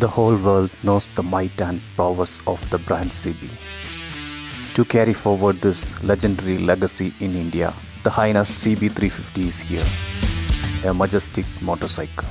The whole world knows the might and prowess of the brand CB. To carry forward this legendary legacy in India, the Highness CB350 is here, a majestic motorcycle.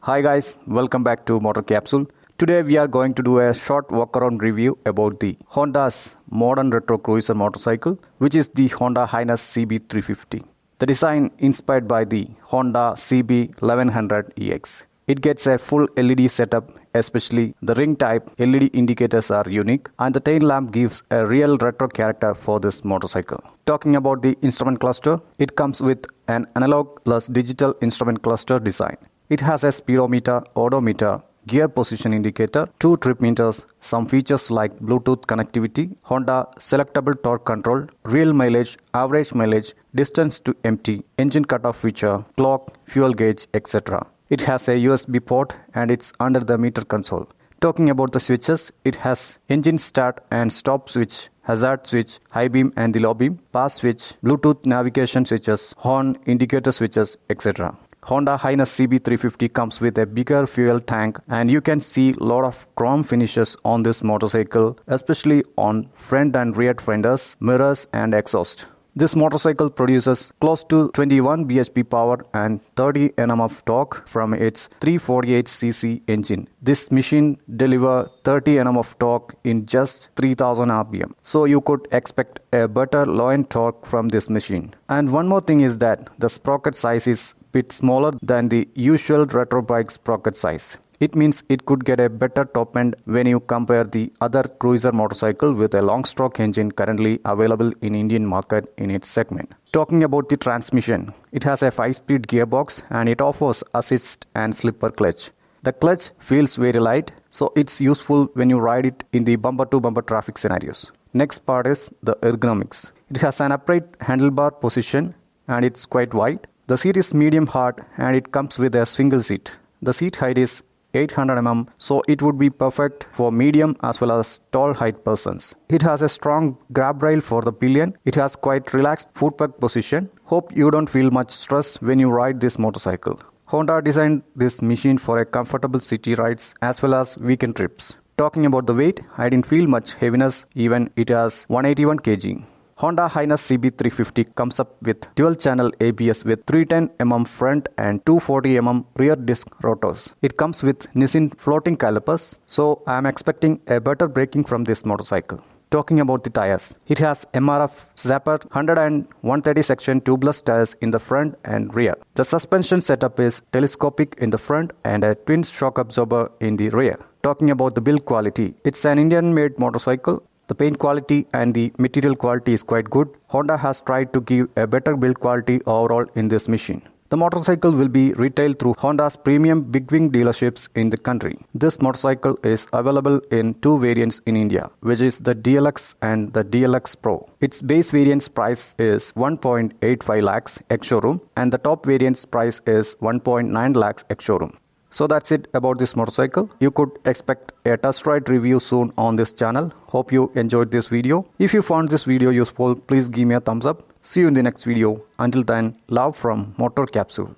Hi guys, welcome back to Motor Capsule. Today we are going to do a short walk-around review about the Honda's modern retro cruiser motorcycle, which is the Honda Highness CB350. The design inspired by the Honda CB1100EX. It gets a full LED setup, especially the ring type LED indicators are unique, and the tail lamp gives a real retro character for this motorcycle. Talking about the instrument cluster, it comes with an analog plus digital instrument cluster design. It has a speedometer, odometer, gear position indicator, 2 trip meters, some features like Bluetooth connectivity, Honda selectable torque control, real mileage, average mileage, distance to empty, engine cutoff feature, clock, fuel gauge, etc. It has a USB port and it's under the meter console. Talking about the switches, it has engine start and stop switch, hazard switch, high beam and the low beam, pass switch, Bluetooth navigation switches, horn, indicator switches, etc. Honda Highness CB350 comes with a bigger fuel tank, and you can see a lot of chrome finishes on this motorcycle, especially on front and rear fenders, mirrors and exhaust. This motorcycle produces close to 21 bhp power and 30 Nm of torque from its 348cc engine. This machine delivers 30 Nm of torque in just 3000 rpm. So you could expect a better low-end torque from this machine. And one more thing is that the sprocket size is bit smaller than the usual retro bike sprocket size. It means it could get a better top end when you compare the other cruiser motorcycle with a long stroke engine currently available in Indian market in its segment. Talking about the transmission, it has a 5-speed gearbox and it offers assist and slipper clutch. The clutch feels very light, so it's useful when you ride it in the bumper-to-bumper traffic scenarios. Next part is the ergonomics. It has an upright handlebar position and it's quite wide. The seat is medium hard and it comes with a single seat. The seat height is 800 mm, so it would be perfect for medium as well as tall height persons. It has a strong grab rail for the pillion. It has quite relaxed foot peg position. Hope you don't feel much stress when you ride this motorcycle. Honda designed this machine for a comfortable city rides as well as weekend trips. Talking about the weight, I didn't feel much heaviness, even it has 181 kg. Honda Highness CB350 comes up with dual-channel ABS with 310mm front and 240mm rear disc rotors. It comes with Nissin floating calipers, so I am expecting a better braking from this motorcycle. Talking about the tires, it has MRF Zapper 100 and 130 section tubeless tires in the front and rear. The suspension setup is telescopic in the front and a twin shock absorber in the rear. Talking about the build quality, it's an Indian-made motorcycle. The paint quality and the material quality is quite good. Honda has tried to give a better build quality overall in this machine. The motorcycle will be retailed through Honda's premium big wing dealerships in the country. This motorcycle is available in 2 variants in India, which is the DLX and the DLX Pro. Its base variant's price is 1.85 lakhs ex-showroom and the top variant's price is 1.9 lakhs ex-showroom. So that's it about this motorcycle. You could expect a test ride review soon on this channel. Hope you enjoyed this video. If you found this video useful, please give me a thumbs up. See you in the next video. Until then, love from Motor Capsule.